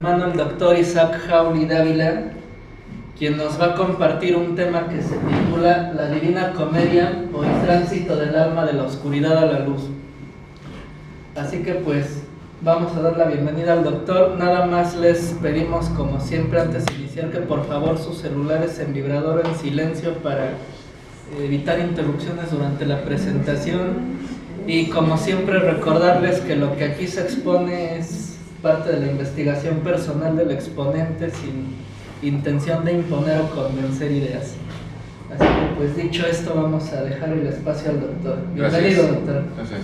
Hermano el doctor Isaac Jauli Dávila, quien nos va a compartir un tema que se titula La Divina Comedia o el tránsito del alma de la oscuridad a la luz. Así que pues vamos a dar la bienvenida al doctor. Nada más les pedimos, como siempre antes de iniciar, que por favor sus celulares en vibrador en silencio para evitar interrupciones durante la presentación. Y como siempre recordarles que lo que aquí se expone es parte de la investigación personal del exponente sin intención de imponer o convencer ideas. Así que pues dicho esto, vamos a dejar el espacio al doctor. Bienvenido, doctor. Gracias.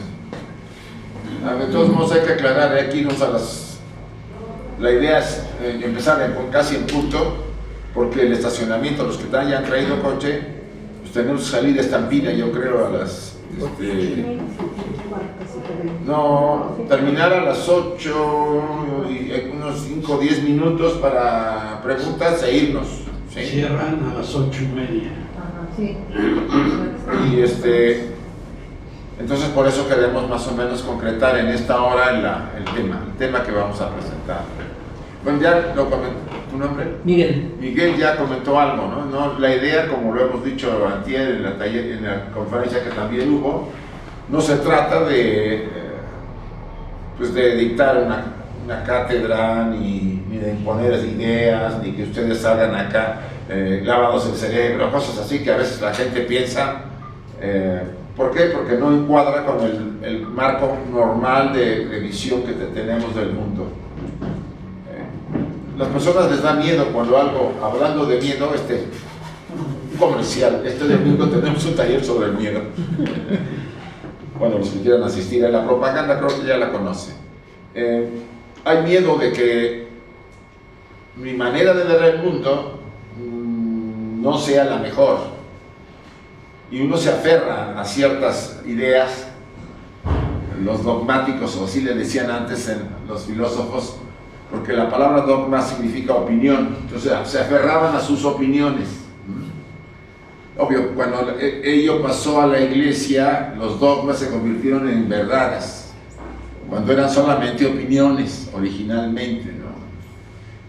De todos modos hay que aclarar aquí la idea es empezar casi en punto, porque el estacionamiento, los que hayan traído coche, pues tenemos que salir de Estampina, yo creo, a las terminar a las 8 y unos 5 o 10 minutos para preguntas e irnos, ¿sí? Cierran a las 8:30. Sí. Y entonces por eso queremos más o menos concretar en esta hora el tema que vamos a presentar. Bueno, ya lo comentó. ¿Tu nombre? Miguel. Miguel ya comentó algo, ¿no? La idea, como lo hemos dicho antier en la conferencia que también hubo, no se trata de dictar una cátedra, ni de imponer ideas, ni que ustedes salgan acá lavados el cerebro, cosas así que a veces la gente piensa. ¿Por qué? Porque no encuadra con el marco normal de visión que tenemos del mundo. Las personas les da miedo cuando hablando de miedo, un comercial, este domingo tenemos un taller sobre el miedo. Bueno, los que quieran asistir a la propaganda creo que ya la conocen. Hay miedo de que mi manera de ver el mundo no sea la mejor. Y uno se aferra a ciertas ideas, los dogmáticos, o así le decían antes los filósofos, porque la palabra dogma significa opinión, entonces se aferraban a sus opiniones. Obvio, cuando ello pasó a la iglesia, los dogmas se convirtieron en verdades, cuando eran solamente opiniones originalmente, ¿no?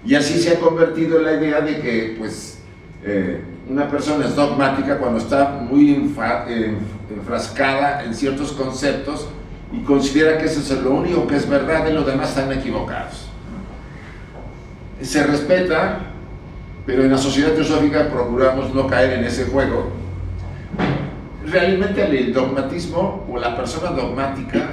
Y así se ha convertido en la idea de que, una persona es dogmática cuando está muy enfrascada en ciertos conceptos y considera que eso es lo único que es verdad y los demás están equivocados. Se respeta, pero en la sociedad teosófica procuramos no caer en ese juego. Realmente el dogmatismo o la persona dogmática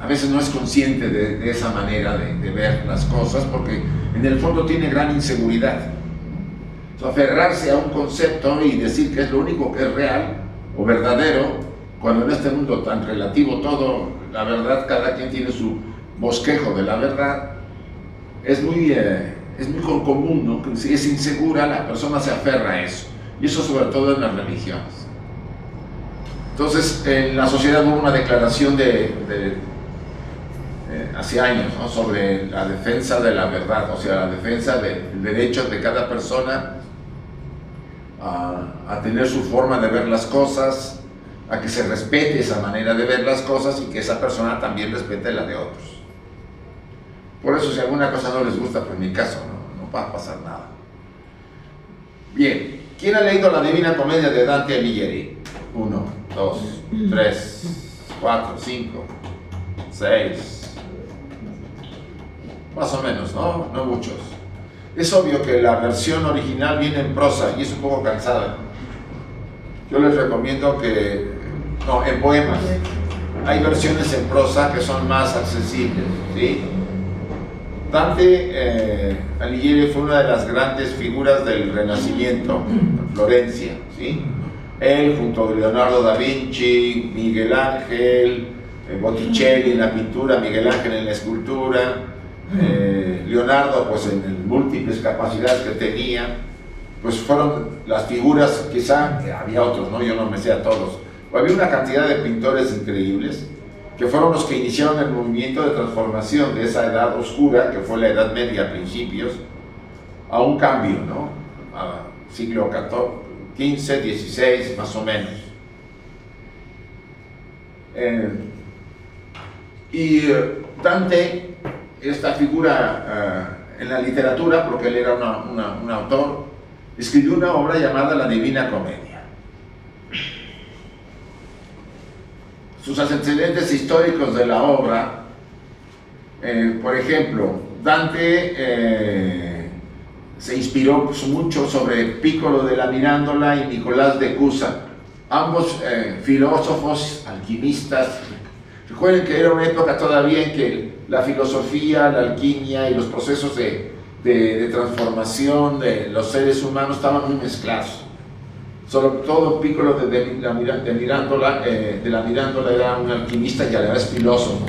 a veces no es consciente de esa manera de ver las cosas, porque en el fondo tiene gran inseguridad. Aferrarse a un concepto y decir que es lo único que es real o verdadero, cuando en este mundo tan relativo todo, la verdad, cada quien tiene su bosquejo de la verdad, es muy común, ¿no? Si es insegura, la persona se aferra a eso, y eso sobre todo en las religiones. Entonces, en la sociedad hubo una declaración hace años, ¿no? Sobre la defensa de la verdad, o sea, la defensa del derecho de cada persona a tener su forma de ver las cosas, a que se respete esa manera de ver las cosas y que esa persona también respete la de otros. Por eso, si alguna cosa no les gusta, pues en mi caso no va a pasar nada. Bien, ¿quién ha leído la Divina Comedia de Dante Alighieri? 1, 2, 3, 4, 5, 6. Más o menos, ¿no? No muchos. Es obvio que la versión original viene en prosa y es un poco cansada. Yo les recomiendo en poemas. Hay versiones en prosa que son más accesibles, ¿sí? Dante Alighieri fue una de las grandes figuras del Renacimiento en Florencia, ¿sí? Él, junto a Leonardo da Vinci, Miguel Ángel, Botticelli en la pintura, Miguel Ángel en la escultura, Leonardo pues en múltiples capacidades que tenía, pues fueron las figuras. Quizá había otros, ¿no? Yo no me sé a todos, pero había una cantidad de pintores increíbles que fueron los que iniciaron el movimiento de transformación de esa edad oscura, que fue la Edad Media a principios, a un cambio, ¿no? A siglo XV, XVI, más o menos. Y Dante esta figura en la literatura, porque él era un autor, escribió una obra llamada La Divina Comedia. Sus antecedentes históricos de la obra, por ejemplo, Dante se inspiró mucho sobre Piccolo della Mirandola y Nicolás de Cusa, ambos filósofos, alquimistas. Recuerden que era una época todavía en que la filosofía, la alquimia y los procesos de transformación de los seres humanos estaban muy mezclados. Sobre todo Piccolo de la Mirandola era un alquimista y a la vez filósofo.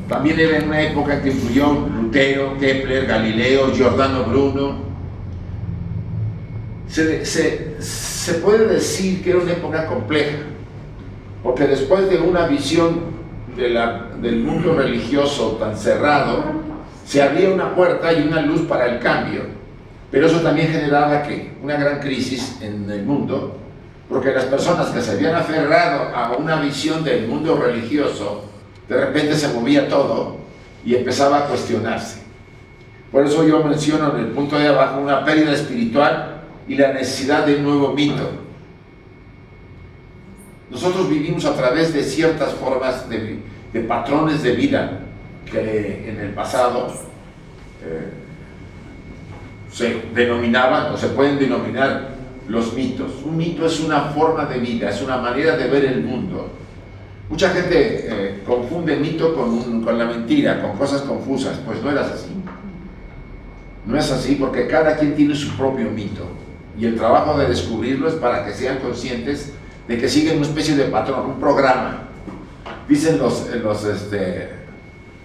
También era en una época que influyó Lutero, Kepler, Galileo, Giordano Bruno. Se puede decir que era una época compleja, porque después de una visión del mundo religioso tan cerrado, se abría una puerta y una luz para el cambio, pero eso también generaba una gran crisis en el mundo, porque las personas que se habían aferrado a una visión del mundo religioso, de repente se movía todo y empezaba a cuestionarse. Por eso yo menciono en el punto de abajo una pérdida espiritual y la necesidad de un nuevo mito. Nosotros vivimos a través de ciertas formas de patrones de vida que en el pasado se denominaban o se pueden denominar los mitos. Un mito es una forma de vida, es una manera de ver el mundo. Mucha gente confunde mito con la mentira, con cosas confusas. Pues no es así. No es así, porque cada quien tiene su propio mito y el trabajo de descubrirlo es para que sean conscientes de que siguen una especie de patrón, un programa. Dicen los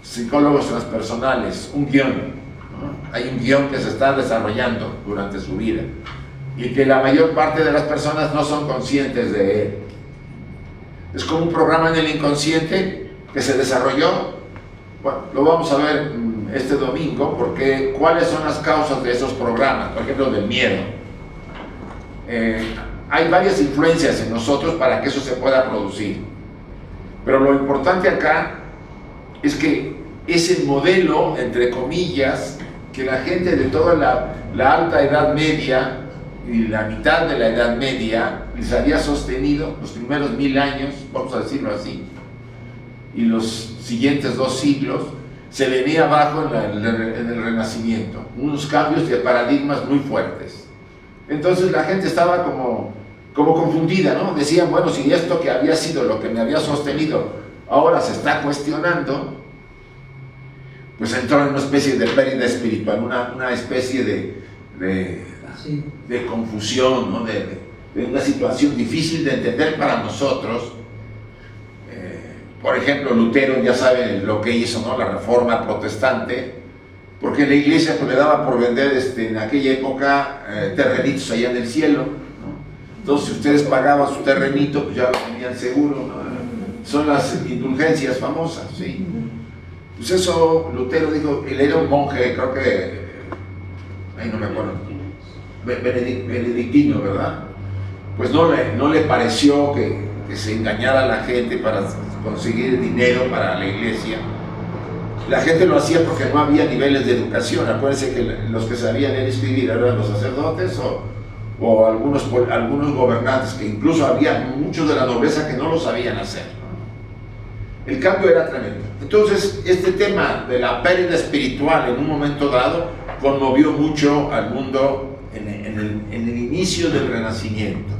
psicólogos transpersonales, un guión, ¿no? Hay un guión que se está desarrollando durante su vida y que la mayor parte de las personas no son conscientes de él. Es como un programa en el inconsciente que se desarrolló. Bueno, lo vamos a ver este domingo, porque ¿cuáles son las causas de esos programas? Por ejemplo, del miedo. Hay varias influencias en nosotros para que eso se pueda producir, pero lo importante acá es que ese modelo, entre comillas, que la gente de toda la alta Edad Media y la mitad de la Edad Media les había sostenido los primeros 1000 años, vamos a decirlo así, y los siguientes 2 siglos, se venía abajo en el Renacimiento, unos cambios de paradigmas muy fuertes. Entonces la gente estaba como confundida, ¿no? Decían, bueno, si esto que había sido lo que me había sostenido ahora se está cuestionando, pues entró en una especie de pérdida espiritual, una especie de confusión, ¿no? de una situación difícil de entender para nosotros. Por ejemplo, Lutero, ya saben lo que hizo, ¿no? La Reforma Protestante, porque la iglesia pues, le daba por vender en aquella época terrenitos allá en el cielo, ¿no? Entonces, si ustedes pagaban su terrenito, pues ya lo tenían seguro, ¿no? Son las indulgencias famosas, ¿sí? Pues eso, Lutero dijo, él era un monje, creo que, ahí no me acuerdo, benedictino, ¿verdad? Pues no le pareció que se engañara a la gente para conseguir dinero para la iglesia. La gente lo hacía porque no había niveles de educación. Acuérdense que los que sabían leer y escribir eran los sacerdotes o algunos gobernantes, que incluso había muchos de la nobleza que no lo sabían hacer. El cambio era tremendo. Entonces, este tema de la pérdida espiritual en un momento dado conmovió mucho al mundo en el inicio del Renacimiento.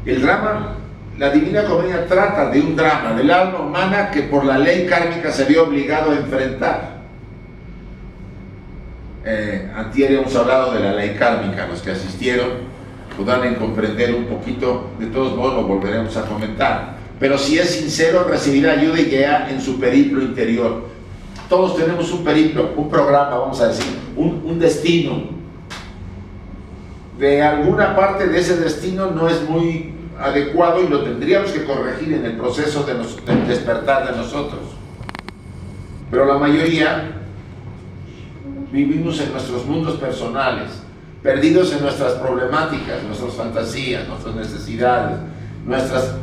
El drama, la Divina Comedia trata de un drama del alma humana que por la ley kármica se vio obligado a enfrentar. Antier hemos hablado de la ley kármica, los que asistieron podrán comprender un poquito, de todos modos lo volveremos a comentar. Pero si es sincero, recibirá ayuda y guía en su periplo interior. Todos tenemos un periplo, un programa, vamos a decir, un destino. De alguna parte de ese destino no es muy adecuado y lo tendríamos que corregir en el proceso del despertar de nosotros. Pero la mayoría vivimos en nuestros mundos personales, perdidos en nuestras problemáticas, nuestras fantasías, nuestras necesidades, nuestras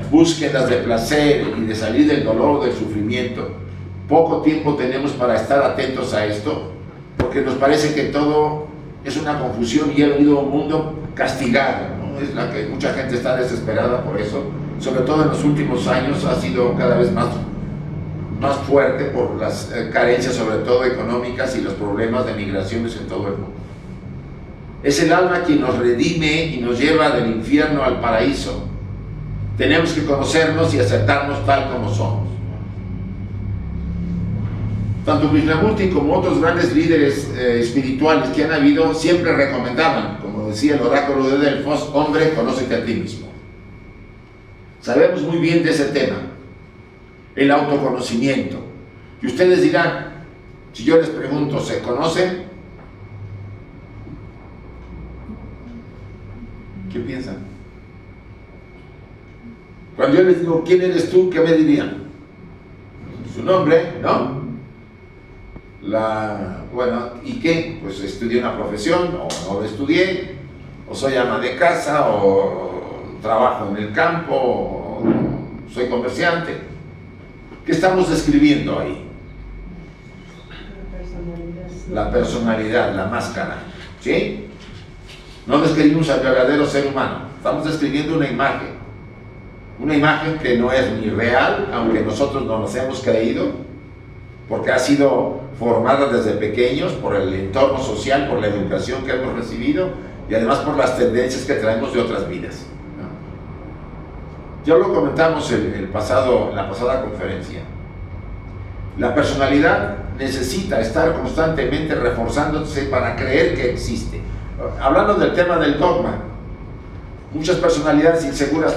búsquedas de placer y de salir del dolor o del sufrimiento. poco tiempo tenemos para estar atentos a esto, porque nos parece que todo es una confusión y ha venido un mundo castigado, ¿no? Es la que mucha gente está desesperada por eso, sobre todo en los últimos años ha sido cada vez más fuerte por las carencias, sobre todo económicas, y los problemas de migraciones en todo el mundo. Es el alma quien nos redime y nos lleva del infierno al paraíso. Tenemos que conocernos y aceptarnos tal como somos. Tanto Krishnamurti como otros grandes líderes espirituales que han habido siempre recomendaban, como decía el oráculo de Delfos, hombre, conócete a ti mismo. Sabemos muy bien de ese tema, el autoconocimiento. Y ustedes dirán, si yo les pregunto, ¿se conocen? ¿Qué piensan? Cuando yo les digo, ¿quién eres tú? ¿Qué me dirían? Su nombre, ¿no? Bueno, ¿y qué? Pues estudié una profesión, o no la estudié, o soy ama de casa, o trabajo en el campo, o soy comerciante. ¿Qué estamos describiendo ahí? La personalidad, la máscara, ¿sí? No describimos al verdadero ser humano, estamos describiendo una imagen que no es ni real, aunque nosotros no nos hemos creído, porque ha sido formada desde pequeños por el entorno social, por la educación que hemos recibido y además por las tendencias que traemos de otras vidas. Ya lo comentamos en la pasada conferencia. La personalidad necesita estar constantemente reforzándose para creer que existe. Hablando del tema del dogma, muchas personalidades inseguras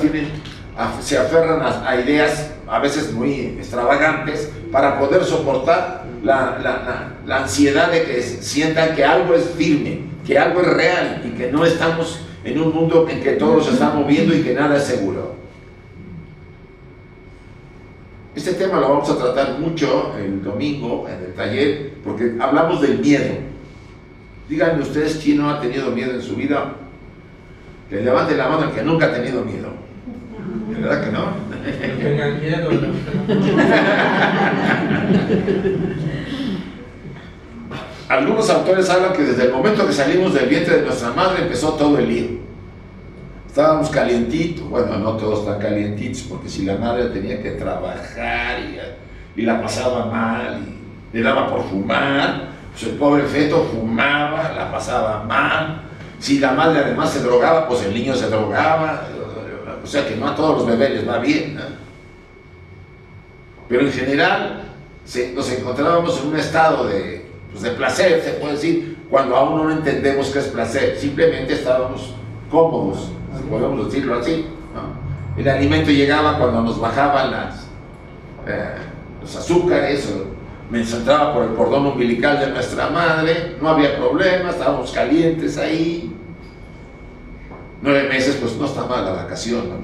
se aferran a ideas a veces muy extravagantes para poder soportar la ansiedad de que sientan que algo es firme, que algo es real y que no estamos en un mundo en que todo se está moviendo y que nada es seguro. Este tema lo vamos a tratar mucho el domingo en el taller, porque hablamos del miedo. Díganme ustedes quién no ha tenido miedo en su vida. Que levante la mano el que nunca ha tenido miedo. ¿Verdad que no? Tengan miedo. Algunos autores hablan que desde el momento que salimos del vientre de nuestra madre empezó todo el lío. Estábamos calientitos, bueno, no todos tan calientitos, porque si la madre tenía que trabajar y la pasaba mal y le daba por fumar, pues el pobre feto fumaba, la pasaba mal. Si la madre además se drogaba, pues el niño se drogaba. O sea que no a todos los bebés les va bien, ¿no? Pero en general nos encontrábamos en un estado de placer, se puede decir, cuando aún no entendemos qué es placer. Simplemente estábamos cómodos, si podemos decirlo así, ¿no? El alimento llegaba cuando nos bajaban los azúcares, me entraba por el cordón umbilical de nuestra madre, no había problema, estábamos calientes ahí. 9 meses, pues no está mal la vacación, ¿no?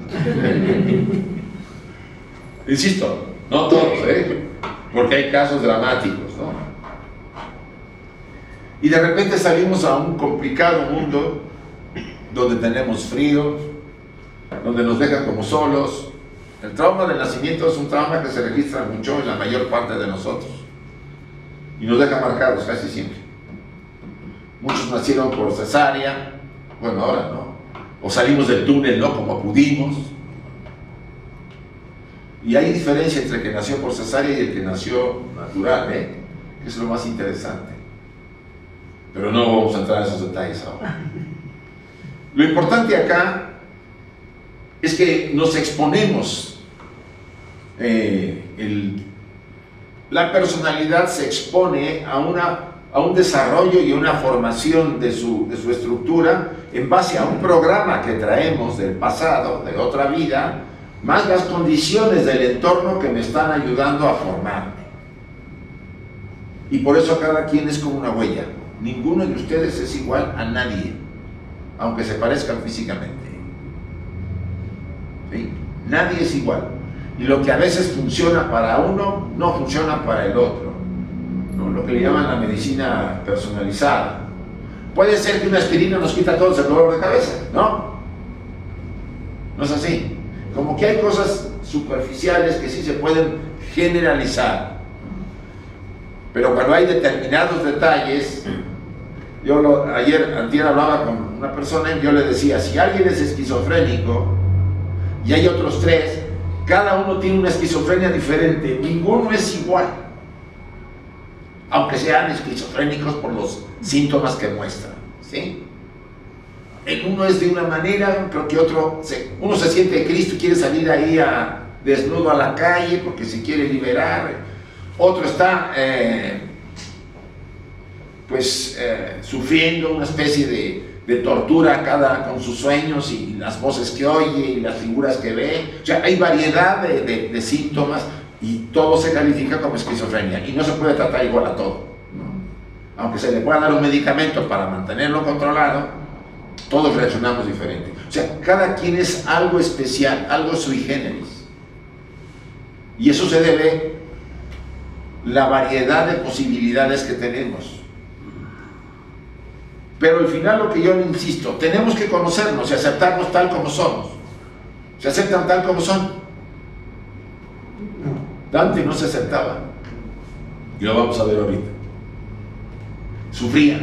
Insisto, no todos, porque hay casos dramáticos, ¿no? Y de repente salimos a un complicado mundo donde tenemos frío, donde nos dejan como solos. El trauma del nacimiento es un trauma que se registra mucho en la mayor parte de nosotros y nos deja marcados casi siempre. Muchos nacieron por cesárea, bueno, ahora no, o salimos del túnel, ¿no?, como pudimos. Y hay diferencia entre el que nació por cesárea y el que nació natural, que es lo más interesante. Pero no vamos a entrar en esos detalles ahora. Lo importante acá es que nos exponemos. La personalidad se expone a un desarrollo y una formación de su estructura en base a un programa que traemos del pasado, de otra vida, más las condiciones del entorno que me están ayudando a formarme. Y por eso cada quien es como una huella. Ninguno de ustedes es igual a nadie, aunque se parezcan físicamente. ¿Sí? Nadie es igual. Y lo que a veces funciona para uno, no funciona para el otro, ¿no? Lo que le llaman la medicina personalizada. Puede ser que una aspirina nos quita todo el dolor de cabeza, ¿no? No es así. Como que hay cosas superficiales que sí se pueden generalizar. Pero cuando hay determinados detalles, antier hablaba con una persona y yo le decía, si alguien es esquizofrénico y hay otros 3, cada uno tiene una esquizofrenia diferente, ninguno es igual, aunque sean esquizofrénicos por los síntomas que muestran, ¿sí? El uno es de una manera, creo que uno se siente Cristo y quiere salir ahí desnudo a la calle porque se quiere liberar, otro está sufriendo una especie de tortura con sus sueños y las voces que oye y las figuras que ve. O sea, hay variedad de síntomas y todo se califica como esquizofrenia y no se puede tratar igual a todo, ¿no? Aunque se le pueda dar un medicamento para mantenerlo controlado, todos reaccionamos diferente. O sea, cada quien es algo especial, algo sui generis, y eso se debe a la variedad de posibilidades que tenemos. Pero al final, lo que yo le insisto, tenemos que conocernos y aceptarnos tal como somos. ¿Se aceptan tal como son? Dante no se aceptaba, y lo vamos a ver ahorita. Sufría,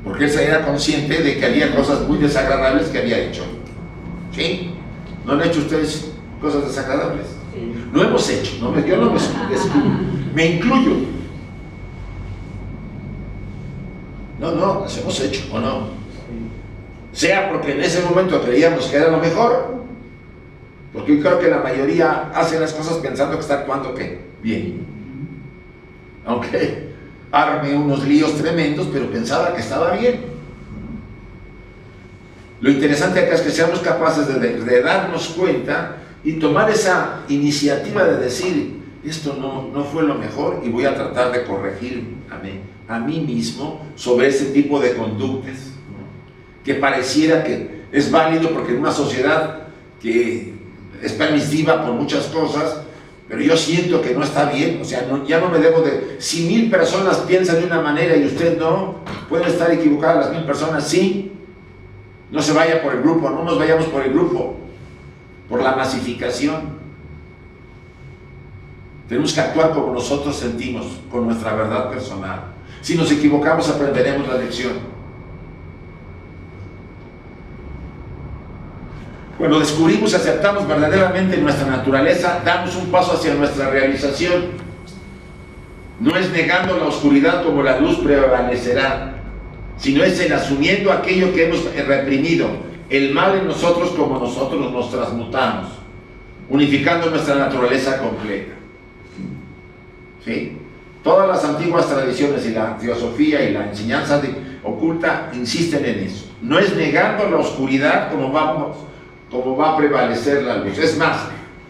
porque él era consciente de que había cosas muy desagradables que había hecho. ¿Sí? ¿No han hecho ustedes cosas desagradables? Sí. No hemos hecho, yo no me incluyo. No, las hemos hecho, ¿o no? Sea porque en ese momento creíamos que era lo mejor, porque yo creo que la mayoría hace las cosas pensando que está actuando bien, aunque arme unos líos tremendos, pero pensaba que estaba bien. Lo interesante acá es que seamos capaces de darnos cuenta y tomar esa iniciativa de decir, esto no fue lo mejor y voy a tratar de corregir a mí mismo sobre ese tipo de conductas, ¿no? Que pareciera que es válido porque en una sociedad que es permisiva por muchas cosas, pero yo siento que no está bien. O sea, ya no me debo de... Si 1000 personas piensan de una manera y usted no, pueden estar equivocadas las 1000 personas, sí. No se vaya por el grupo, no nos vayamos por el grupo, por la masificación. Tenemos que actuar como nosotros sentimos, con nuestra verdad personal. Si nos equivocamos, aprenderemos la lección. Cuando descubrimos y aceptamos verdaderamente nuestra naturaleza, damos un paso hacia nuestra realización. No es negando la oscuridad como la luz prevalecerá, sino es en asumiendo aquello que hemos reprimido, el mal en nosotros como nosotros nos transmutamos, unificando nuestra naturaleza completa. ¿Sí? Todas las antiguas tradiciones y la teosofía y la enseñanza oculta insisten en eso. No es negando la oscuridad como va a prevalecer la luz. Es más,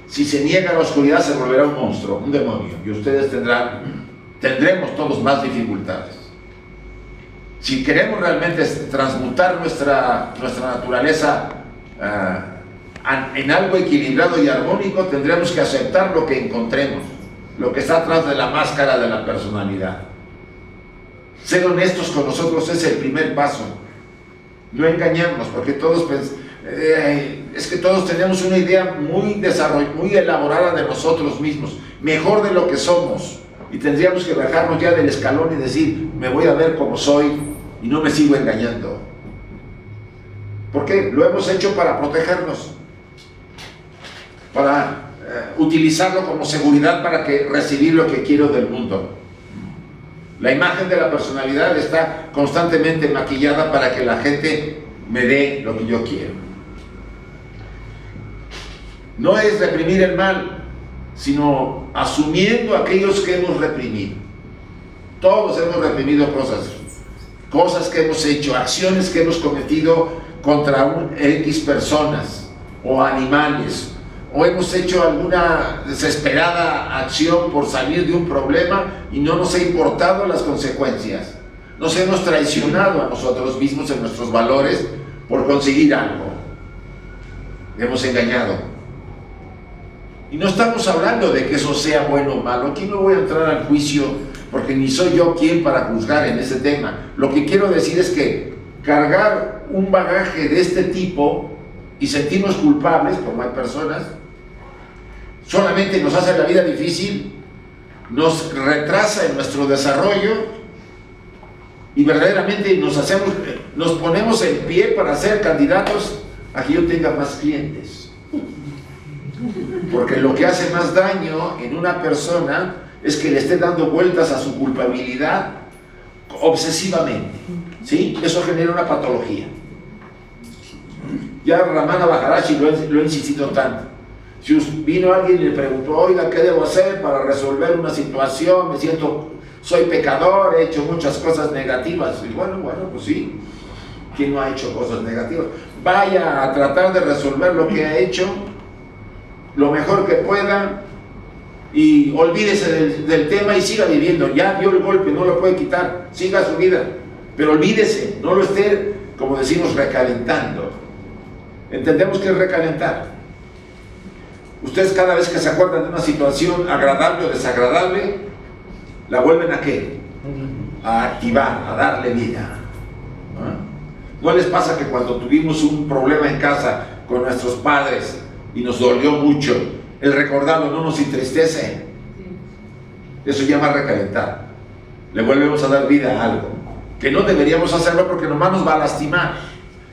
si se niega la oscuridad se volverá un monstruo, un demonio, y ustedes tendremos todos más dificultades. Si queremos realmente transmutar nuestra naturaleza en algo equilibrado y armónico, tendremos que aceptar lo que encontremos, lo que está atrás de la máscara de la personalidad. Ser honestos con nosotros es el primer paso. No engañarnos, porque es que todos tenemos una idea muy elaborada de nosotros mismos, mejor de lo que somos, y tendríamos que bajarnos ya del escalón y decir, me voy a ver como soy y no me sigo engañando. ¿Por qué? Lo hemos hecho para protegernos, para utilizarlo como seguridad para recibir lo que quiero del mundo. La imagen de la personalidad está constantemente maquillada para que la gente me dé lo que yo quiero. No es reprimir el mal, sino asumiendo aquellos que hemos reprimido. Todos hemos reprimido cosas que hemos hecho, acciones que hemos cometido contra X personas o animales, o hemos hecho alguna desesperada acción por salir de un problema y no nos ha importado las consecuencias. Nos hemos traicionado a nosotros mismos en nuestros valores por conseguir algo. Hemos engañado. Y no estamos hablando de que eso sea bueno o malo. Aquí no voy a entrar al juicio porque ni soy yo quien para juzgar en ese tema. Lo que quiero decir es que cargar un bagaje de este tipo y sentirnos culpables, como hay personas, solamente nos hace la vida difícil nos retrasa en nuestro desarrollo y verdaderamente nos ponemos en pie para ser candidatos a que yo tenga más clientes. Porque lo que hace más daño en una persona es que le esté dando vueltas a su culpabilidad obsesivamente, ¿sí? Eso genera una patología. Ya Ramana Maharaji lo ha insistido tanto. Si vino alguien y le preguntó, oiga, ¿qué debo hacer para resolver una situación? Soy pecador, he hecho muchas cosas negativas. Y bueno, pues sí. ¿Quién no ha hecho cosas negativas? Vaya a tratar de resolver lo que ha hecho lo mejor que pueda y olvídese del tema y siga viviendo. Ya dio el golpe, no lo puede quitar, siga su vida, pero olvídese, no lo esté, como decimos, recalentando. Entendemos que es recalentar. Ustedes cada vez que se acuerdan de una situación agradable o desagradable, la vuelven ¿a qué? A activar, a darle vida. ¿No les pasa que cuando tuvimos un problema en casa con nuestros padres y nos dolió mucho, el recordarlo no nos entristece? Eso llama recalentar. Le volvemos a dar vida a algo que no deberíamos hacerlo porque nomás nos va a lastimar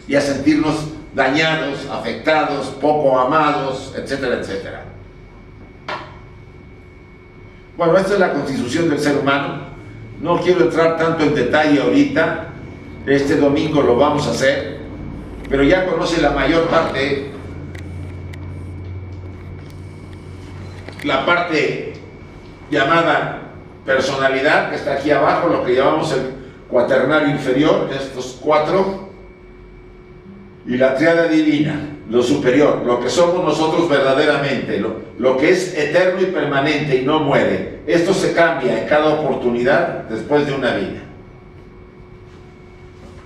y a sentirnos dañados, afectados, poco amados, etcétera, etcétera. Bueno, esta es la constitución del ser humano. No quiero entrar tanto en detalle ahorita. Este domingo lo vamos a hacer, pero ya conoce la mayor parte, la parte llamada personalidad, que está aquí abajo, lo que llamamos el cuaternario inferior, estos 4, y la tríada divina, lo superior, lo que somos nosotros verdaderamente, lo que es eterno y permanente y no muere. Esto se cambia en cada oportunidad después de una vida.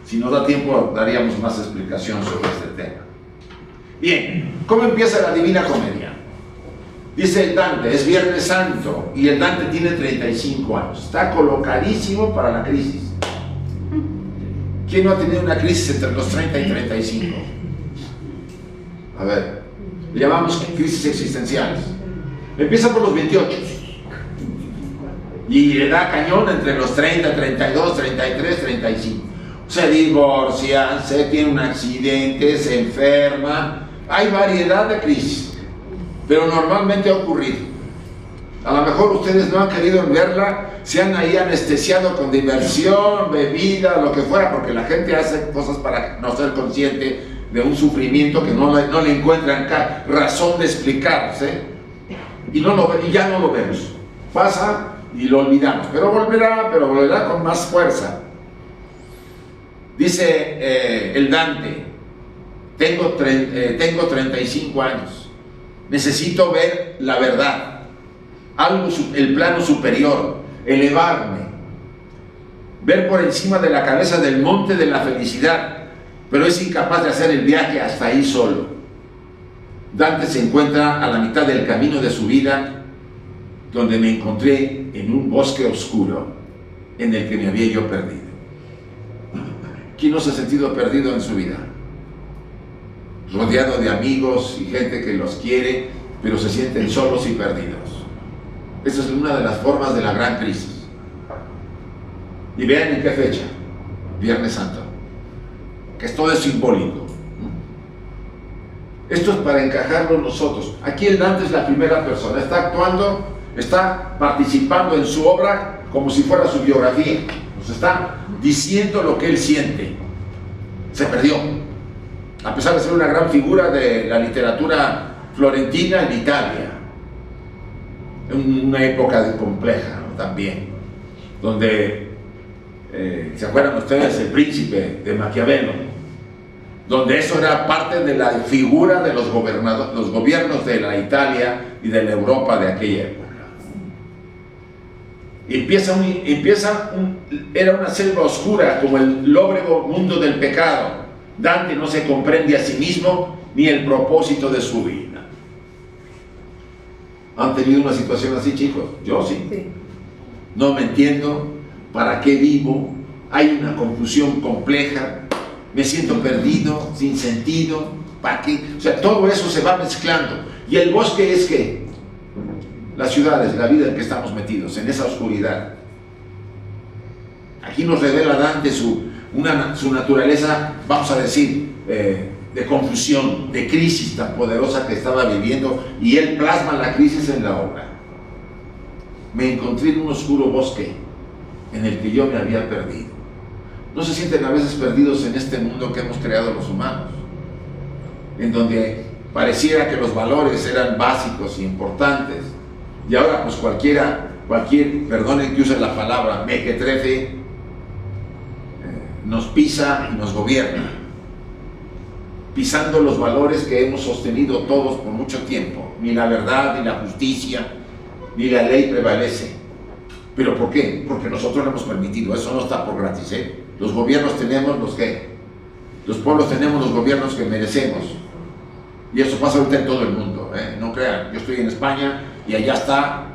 Si nos da tiempo, daríamos más explicación sobre este tema. Bien, ¿cómo empieza la Divina Comedia? Dice el Dante, es Viernes Santo, y el Dante tiene 35 años. Está colocadísimo para la crisis. ¿Quién no ha tenido una crisis entre los 30 y 35? A ver, le llamamos crisis existenciales. Empieza por los 28. Y le da cañón entre los 30, 32, 33, 35. Se divorcia, se tiene un accidente, se enferma. Hay variedad de crisis, pero normalmente ha ocurrido. A lo mejor ustedes no han querido verla, se han ahí anestesiado con diversión, bebida, lo que fuera, porque la gente hace cosas para no ser consciente de un sufrimiento que no le encuentran razón de explicarse, y ya no lo vemos. Pasa y lo olvidamos, pero volverá con más fuerza. Dice el Dante, tengo 35 años, necesito ver la verdad, el plano superior, elevarme, ver por encima de la cabeza del monte de la felicidad, pero es incapaz de hacer el viaje hasta ahí solo. Dante se encuentra a la mitad del camino de su vida, donde me encontré en un bosque oscuro en el que me había yo perdido. ¿Quién no se ha sentido perdido en su vida? Rodeado de amigos y gente que los quiere, pero se sienten solos y perdidos. Esa es una de las formas de la gran crisis. Y vean en qué fecha, Viernes Santo, que todo es simbólico. Esto es para encajarlo nosotros. Aquí el Dante es la primera persona, está actuando, está participando en su obra como si fuera su biografía. Nos está diciendo lo que él siente. Se perdió, a pesar de ser una gran figura de la literatura florentina en Italia, en una época compleja, ¿no? También, donde ¿se acuerdan ustedes El Príncipe de Maquiavelo? Donde eso era parte de la figura de los gobiernos de la Italia y de la Europa de aquella época. Era una selva oscura, como el lóbrego mundo del pecado. Dante no se comprende a sí mismo ni el propósito de su vida. ¿Han tenido una situación así, chicos? Yo sí. No me entiendo, ¿para qué vivo? Hay una confusión compleja, me siento perdido, sin sentido, ¿para qué? O sea, todo eso se va mezclando. ¿Y el bosque es qué? las ciudades, la vida en que estamos metidos, en esa oscuridad. Aquí nos revela Dante su naturaleza, vamos a decir, de confusión, de crisis tan poderosa que estaba viviendo, y él plasma la crisis en la obra. Me encontré en un oscuro bosque en el que yo me había perdido. ¿No se sienten a veces perdidos en este mundo que hemos creado los humanos? En donde pareciera que los valores eran básicos e importantes, y ahora pues cualquier, perdonen que use la palabra, mequetrefe, nos pisa y nos gobierna, pisando los valores que hemos sostenido todos por mucho tiempo. Ni la verdad, ni la justicia, ni la ley prevalece. ¿Pero por qué? Porque nosotros lo hemos permitido. Eso no está por gratis, ¿eh? Los gobiernos tenemos los pueblos tenemos los gobiernos que merecemos, y eso pasa ahorita en todo el mundo, ¿eh? No crean, yo estoy en España y allá está.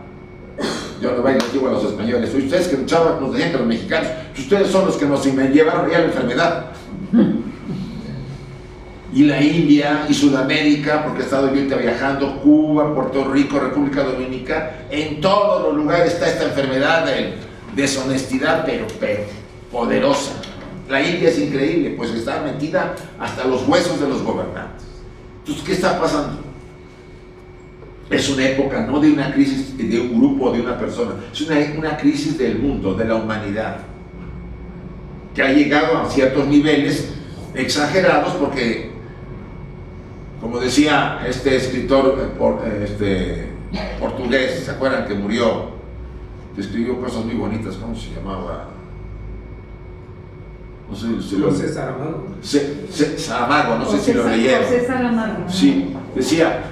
Yo no les digo a los españoles, ustedes que luchaban, nos decían que los mexicanos, ustedes son los que nos llevaron ya la enfermedad. Y la India y Sudamérica, porque he estado yo ahorita viajando, Cuba, Puerto Rico, República Dominicana, en todos los lugares está esta enfermedad de deshonestidad, pero poderosa. La India es increíble, pues está metida hasta los huesos de los gobernantes. Entonces, ¿qué está pasando? Es una época no de una crisis de un grupo o de una persona, es una crisis del mundo, de la humanidad, que ha llegado a ciertos niveles exagerados, porque, como decía este escritor portugués, ¿se acuerdan que murió? Que escribió cosas muy bonitas, ¿cómo se llamaba? No sé si lo... José Saramago. Saramago, no sé si lo leyeron. José Saramago. Sí, decía,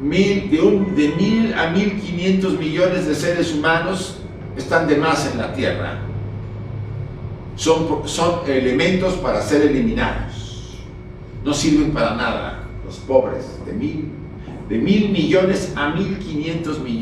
de 1000 a 1500 millones de seres humanos están de más en la Tierra. Son elementos para ser eliminados. No sirven para nada. Los pobres, de 1000 millones a 1500 millones.